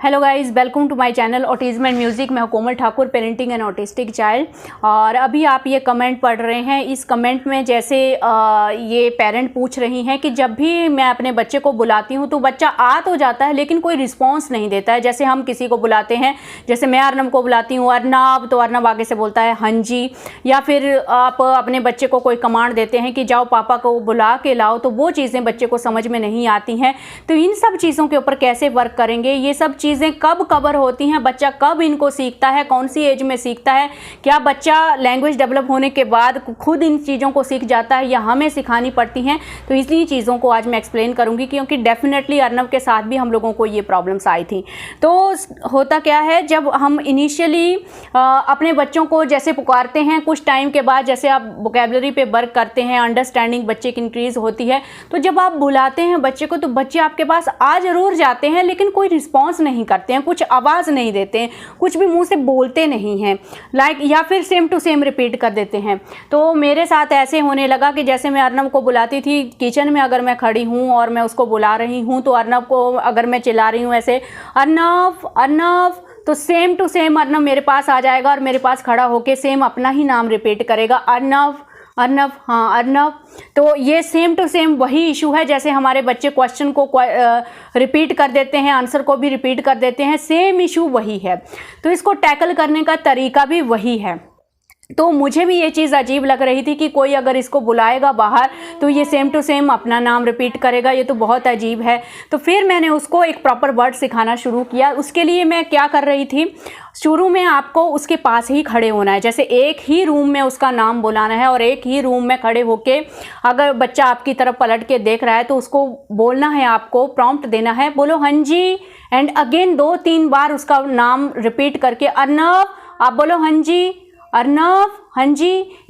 Hello guys, welcome to my channel autism and music. मैं Komal Thakur, parenting and autistic child. और अभी आप ये कमेंट पढ़ रहे हैं। इस कमेंट में जैसे ये पेरेंट पूछ रही हैं कि जब भी मैं अपने बच्चे को बुलाती हूँ तो बच्चा आ तो जाता है लेकिन कोई रिस्पॉन्स नहीं देता है। जैसे हम किसी को बुलाते हैं, जैसे मैं अर्नब को बुलाती हूँ अर्नब, तो अर्नब आगे से बोलता है हाँ जी। या फिर आप अपने बच्चे को कोई कमांड देते हैं कि जाओ पापा को बुला के लाओ, तो वो चीज़ें बच्चे को समझ में नहीं आती हैं। तो इन सब चीज़ों के ऊपर कैसे वर्क करेंगे, ये सब चीज़ें कब कवर होती हैं, बच्चा कब इनको सीखता है, कौन सी एज में सीखता है, क्या बच्चा लैंग्वेज डेवलप होने के बाद खुद इन चीज़ों को सीख जाता है या हमें सिखानी पड़ती हैं। तो इसी चीज़ों को आज मैं एक्सप्लेन करूंगी, क्योंकि डेफिनेटली अर्नब के साथ भी हम लोगों को ये प्रॉब्लम्स आई थी। तो होता क्या है, जब हम इनिशियली अपने बच्चों को जैसे पुकारते हैं, कुछ टाइम के बाद जैसे आप वोकैबुलरी पे वर्क करते हैं, अंडरस्टैंडिंग बच्चे की इंक्रीज होती है, तो जब आप बुलाते हैं बच्चे को तो बच्चे आपके पास आ जरूर जाते हैं लेकिन कोई रिस्पॉन्स नहीं करते हैं, कुछ आवाज़ नहीं देते हैं, कुछ भी मुंह से बोलते नहीं हैं, या फिर सेम टू सेम रिपीट कर देते हैं। तो मेरे साथ ऐसे होने लगा कि जैसे मैं अर्नब को बुलाती थी किचन में, अगर मैं खड़ी हूँ और मैं उसको बुला रही हूँ तो अर्नब को अगर मैं चिल्ला रही हूँ ऐसे अर्नब अर्नब, तो सेम टू सेम अर्नब मेरे पास आ जाएगा और मेरे पास खड़ा होके सेम अपना ही नाम रिपीट करेगा, अर्नब अर्नब, हाँ अर्नब। तो ये सेम टू सेम वही इशू है, जैसे हमारे बच्चे क्वेश्चन को रिपीट कर देते हैं, आंसर को भी रिपीट कर देते हैं, सेम इशू वही है। तो इसको टैकल करने का तरीका भी वही है। तो मुझे भी ये चीज़ अजीब लग रही थी कि कोई अगर इसको बुलाएगा बाहर तो ये सेम टू सेम अपना नाम रिपीट करेगा, ये तो बहुत अजीब है। तो फिर मैंने उसको एक प्रॉपर वर्ड सिखाना शुरू किया। उसके लिए मैं क्या कर रही थी, शुरू में आपको उसके पास ही खड़े होना है, जैसे एक ही रूम में उसका नाम बुलाना है और एक ही रूम में खड़े होके अगर बच्चा आपकी तरफ पलट के देख रहा है तो उसको बोलना है, आपको प्रॉम्प्ट देना है, बोलो हाँ जी, एंड अगेन 2-3 बार उसका नाम रिपीट करके अर्नब, आप बोलो हाँ जी अर्नब, हाँ जी।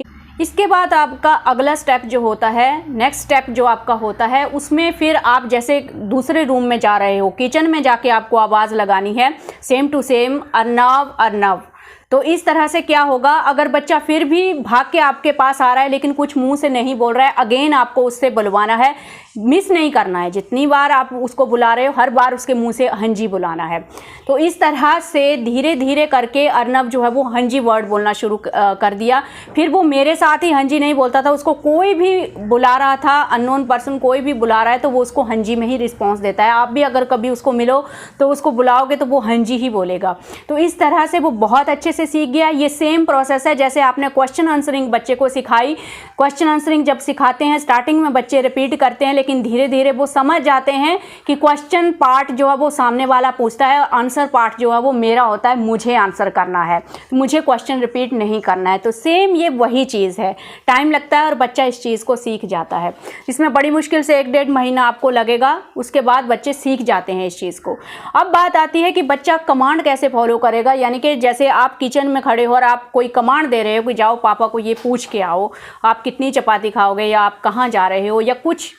इसके बाद आपका अगला स्टेप जो होता है, नेक्स्ट स्टेप जो आपका होता है, उसमें फिर आप जैसे दूसरे रूम में जा रहे हो, किचन में जाके आपको आवाज़ लगानी है same to same Arnab Arnab. तो इस तरह से क्या होगा, अगर बच्चा फिर भी भाग के आपके पास आ रहा है लेकिन कुछ मुंह से नहीं बोल रहा है, अगेन आपको उससे बुलवाना है, मिस नहीं करना है। जितनी बार आप उसको बुला रहे हो हर बार उसके मुंह से हाँ जी बुलाना है। तो इस तरह से धीरे धीरे करके अर्नब जो है वो हाँ जी वर्ड बोलना शुरू कर दिया। फिर वो मेरे साथ ही हाँ जी नहीं बोलता था, उसको कोई भी बुला रहा था, अननोन पर्सन कोई भी बुला रहा है तो वो उसको हाँ जी में ही रिस्पॉन्स देता है। आप भी अगर कभी उसको मिलो तो उसको बुलाओगे तो वो हाँ जी ही बोलेगा। तो इस तरह से वो बहुत अच्छे से सीख गया। ये सेम प्रोसेस है जैसे आपने क्वेश्चन आंसरिंग बच्चे को सिखाई। क्वेश्चन आंसरिंग जब सिखाते हैं स्टार्टिंग में बच्चे रिपीट करते हैं, लेकिन धीरे धीरे वो समझ जाते हैं कि क्वेश्चन पार्ट जो है वो सामने वाला पूछता है, आंसर पार्ट जो है वो मेरा होता है, मुझे आंसर करना है, मुझे क्वेश्चन रिपीट नहीं करना है। तो सेम ये वही चीज़ है, टाइम लगता है और बच्चा इस चीज़ को सीख जाता है। इसमें बड़ी मुश्किल से 1-1.5 महीना आपको लगेगा, उसके बाद बच्चे सीख जाते हैं इस चीज़ को। अब बात आती है कि बच्चा कमांड कैसे फॉलो करेगा, यानी कि जैसे आप किचन में खड़े हो और आप कोई कमांड दे रहे हो कि जाओ पापा को ये पूछ के आओ, आप कितनी चपाती खाओगे, या आप कहाँ जा रहे हो, या कुछ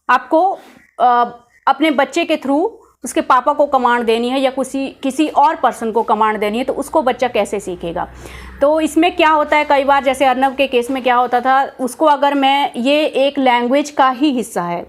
आपको अपने बच्चे के थ्रू उसके पापा को कमांड देनी है या किसी और पर्सन को कमांड देनी है, तो उसको बच्चा कैसे सीखेगा। तो इसमें क्या होता है, कई बार जैसे अर्नब के केस में क्या होता था, उसको अगर मैं, ये एक लैंग्वेज का ही हिस्सा है,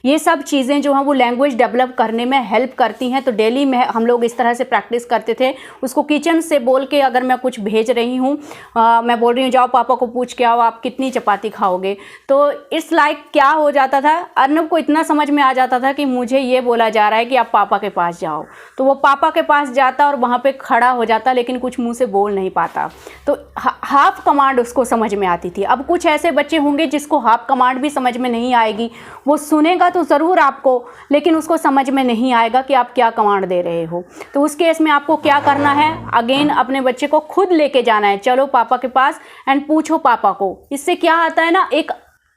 ये सब चीज़ें जो हैं वो लैंग्वेज डेवलप करने में हेल्प करती हैं। तो डेली में हम लोग इस तरह से प्रैक्टिस करते थे। उसको किचन से बोल के अगर मैं कुछ भेज रही हूँ, मैं बोल रही हूँ जाओ पापा को पूछ के आओ आप कितनी चपाती खाओगे, तो इट्स लाइक क्या हो जाता था, अर्नब को इतना समझ में आ जाता था कि मुझे ये बोला जा रहा है कि आप पापा के पास जाओ, तो वो पापा के पास जाता और वहाँ पर खड़ा हो जाता लेकिन कुछ मुँह से बोल नहीं पाता। तो हाफ कमांड उसको समझ में आती थी। अब कुछ ऐसे बच्चे होंगे जिसको हाफ कमांड भी समझ में नहीं आएगी, वो सुनेगा तो ज़रूर आपको, लेकिन उसको समझ में नहीं आएगा कि आप क्या कमांड दे रहे हो। तो उस केस में आपको क्या करना है, अगेन अपने बच्चे को खुद लेके जाना है, चलो पापा के पास एंड पूछो पापा को। इससे क्या आता है ना, एक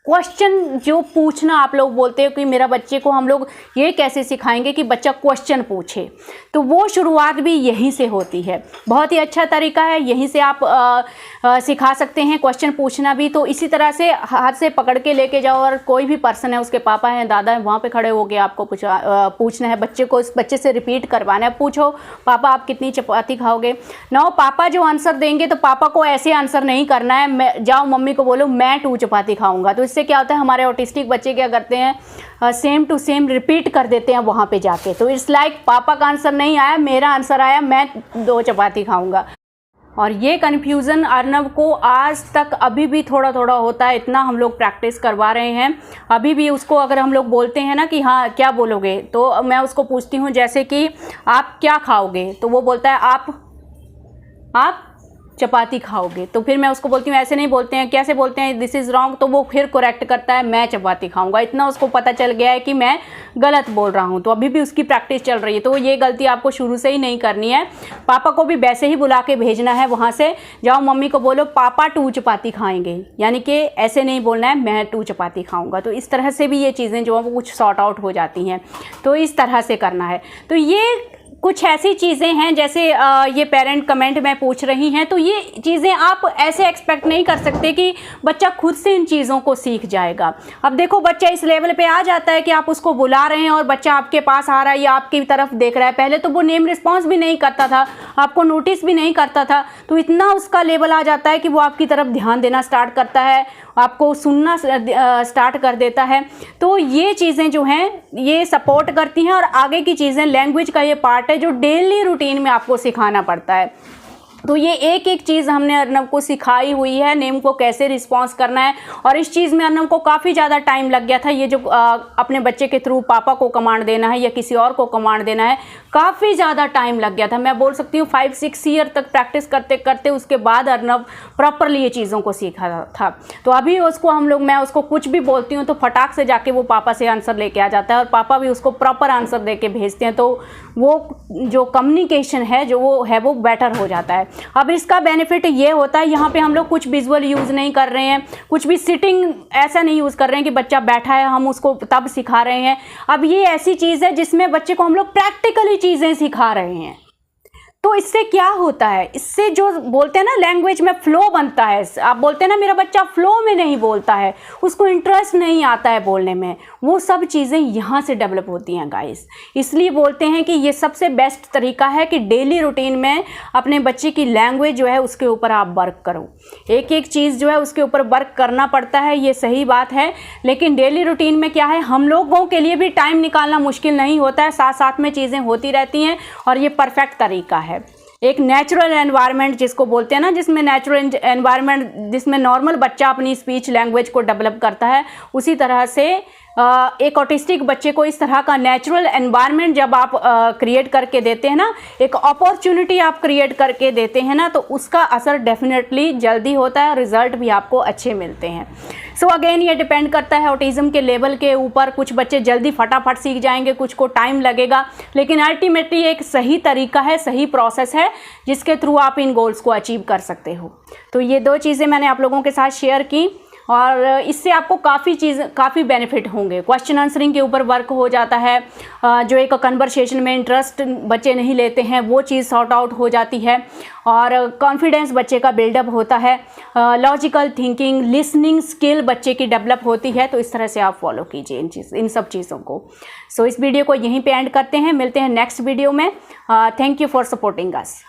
क्वेश्चन जो पूछना, आप लोग बोलते हो कि मेरा बच्चे को हम लोग ये कैसे सिखाएंगे कि बच्चा क्वेश्चन पूछे, तो वो शुरुआत भी यहीं से होती है। बहुत ही अच्छा तरीका है, यहीं से आप सिखा सकते हैं क्वेश्चन पूछना भी। तो इसी तरह से हाथ से पकड़ के लेके जाओ और कोई भी पर्सन है, उसके पापा हैं, दादा हैं, वहाँ पे खड़े हो गए, आपको पूछना है बच्चे को, इस बच्चे से रिपीट करवाना है, पूछो पापा आप कितनी चपाती खाओगे। ना पापा जो आंसर देंगे तो पापा को ऐसे आंसर नहीं करना है, मैं जाओ मम्मी को बोलो मैं 2 चपाती खाऊंगा, तो इससे क्या होता है, हमारे ऑटिस्टिक बच्चे क्या करते हैं, सेम टू सेम रिपीट कर देते हैं वहाँ पे जाके। तो इट्स लाइक पापा का आंसर नहीं आया, मेरा आंसर आया, मैं 2 चपाती खाऊंगा। और ये कन्फ्यूज़न अर्नव को आज तक अभी भी थोड़ा थोड़ा होता है, इतना हम लोग प्रैक्टिस करवा रहे हैं। अभी भी उसको अगर हम लोग बोलते हैं ना कि हाँ क्या बोलोगे, तो मैं उसको पूछती हूँ जैसे कि आप क्या खाओगे, तो वो बोलता है आप चपाती खाओगे। तो फिर मैं उसको बोलती हूँ ऐसे नहीं बोलते हैं, कैसे बोलते हैं, दिस इज़ रॉन्ग, तो वो फिर करेक्ट करता है मैं चपाती खाऊंगा। इतना उसको पता चल गया है कि मैं गलत बोल रहा हूँ, तो अभी भी उसकी प्रैक्टिस चल रही है। तो ये गलती आपको शुरू से ही नहीं करनी है। पापा को भी वैसे ही बुला के भेजना है, वहाँ से जाओ मम्मी को बोलो पापा 2 चपाती खाएंगे, यानी कि ऐसे नहीं बोलना है मैं 2 चपाती खाऊँगा। तो इस तरह से भी ये चीज़ें जो है वो कुछ सॉर्ट आउट हो जाती हैं, तो इस तरह से करना है। तो ये कुछ ऐसी चीज़ें हैं, जैसे ये पेरेंट कमेंट में पूछ रही हैं, तो ये चीज़ें आप ऐसे एक्सपेक्ट नहीं कर सकते कि बच्चा खुद से इन चीज़ों को सीख जाएगा। अब देखो बच्चा इस लेवल पे आ जाता है कि आप उसको बुला रहे हैं और बच्चा आपके पास आ रहा है या आपकी तरफ देख रहा है। पहले तो वो नेम रिस्पॉन्स भी नहीं करता था, आपको नोटिस भी नहीं करता था, तो इतना उसका लेवल आ जाता है कि वो आपकी तरफ ध्यान देना स्टार्ट करता है, आपको सुनना स्टार्ट कर देता है। तो ये चीज़ें जो हैं ये सपोर्ट करती हैं। और आगे की चीज़ें, लैंग्वेज का ये पार्ट है जो डेली रूटीन में आपको सिखाना पड़ता है। तो ये एक एक चीज़ हमने अर्नव को सिखाई हुई है, नेम को कैसे रिस्पॉन्स करना है। और इस चीज़ में अर्नव को काफ़ी ज़्यादा टाइम लग गया था। ये जो अपने बच्चे के थ्रू पापा को कमांड देना है या किसी और को कमांड देना है, काफ़ी ज़्यादा टाइम लग गया था। मैं बोल सकती हूँ 5-6 ईयर तक प्रैक्टिस करते करते उसके बाद अर्नव प्रॉपरली ये चीज़ों को सीखा था। तो अभी उसको मैं उसको कुछ भी बोलती हूँ तो फटाक से जाके वो पापा से आंसर लेके आ जाता है, और पापा भी उसको प्रॉपर आंसर दे के भेजते हैं। तो वो जो कम्युनिकेशन है वो बेटर हो जाता है। अब इसका बेनिफिट ये होता है, यहाँ पे हम लोग कुछ विजुअल यूज़ नहीं कर रहे हैं, कुछ भी सिटिंग ऐसा नहीं यूज़ कर रहे हैं कि बच्चा बैठा है हम उसको तब सिखा रहे हैं। अब ये ऐसी चीज़ है जिसमें बच्चे को हम लोग प्रैक्टिकली चीज़ें सिखा रहे हैं। तो इससे क्या होता है, इससे जो बोलते हैं ना लैंग्वेज में फ्लो बनता है। आप बोलते हैं ना मेरा बच्चा फ्लो में नहीं बोलता है, उसको इंटरेस्ट नहीं आता है बोलने में, वो सब चीज़ें यहाँ से डेवलप होती हैं गाइस। इसलिए बोलते हैं कि ये सबसे बेस्ट तरीका है कि डेली रूटीन में अपने बच्चे की लैंग्वेज जो है उसके ऊपर आप वर्क करो। एक एक चीज़ जो है उसके ऊपर वर्क करना पड़ता है, ये सही बात है। लेकिन डेली रूटीन में क्या है, हम लोगों के लिए भी टाइम निकालना मुश्किल नहीं होता है, साथ साथ में चीज़ें होती रहती हैं, और ये परफेक्ट तरीका है। एक नेचुरल एनवायरनमेंट जिसको बोलते हैं ना, जिसमें नेचुरल एनवायरनमेंट जिसमें नॉर्मल बच्चा अपनी स्पीच लैंग्वेज को डेवलप करता है, उसी तरह से एक ऑटिस्टिक बच्चे को इस तरह का नेचुरल एनवायरनमेंट जब आप क्रिएट करके देते हैं ना, एक अपॉर्चुनिटी आप क्रिएट करके देते हैं ना, तो उसका असर डेफिनेटली जल्दी होता है, रिजल्ट भी आपको अच्छे मिलते हैं। सो अगेन ये डिपेंड करता है ऑटिज़म के लेवल के ऊपर। कुछ बच्चे जल्दी फटाफट सीख जाएंगे, कुछ को टाइम लगेगा, लेकिन अल्टीमेटली एक सही तरीका है, सही प्रोसेस है जिसके थ्रू आप इन गोल्स को अचीव कर सकते हो। तो ये 2 चीज़ें मैंने आप लोगों के साथ शेयर की, और इससे आपको काफ़ी बेनिफिट होंगे। क्वेश्चन आंसरिंग के ऊपर वर्क हो जाता है, जो एक कन्वर्सेशन में इंटरेस्ट बच्चे नहीं लेते हैं वो चीज़ सॉर्ट आउट हो जाती है, और कॉन्फिडेंस बच्चे का बिल्डअप होता है, लॉजिकल थिंकिंग, लिसनिंग स्किल बच्चे की डेवलप होती है। तो इस तरह से आप फॉलो कीजिए इन सब चीज़ों को। सो इस वीडियो को यहीं पे एंड करते हैं, मिलते हैं नेक्स्ट वीडियो में। Thank you for supporting us.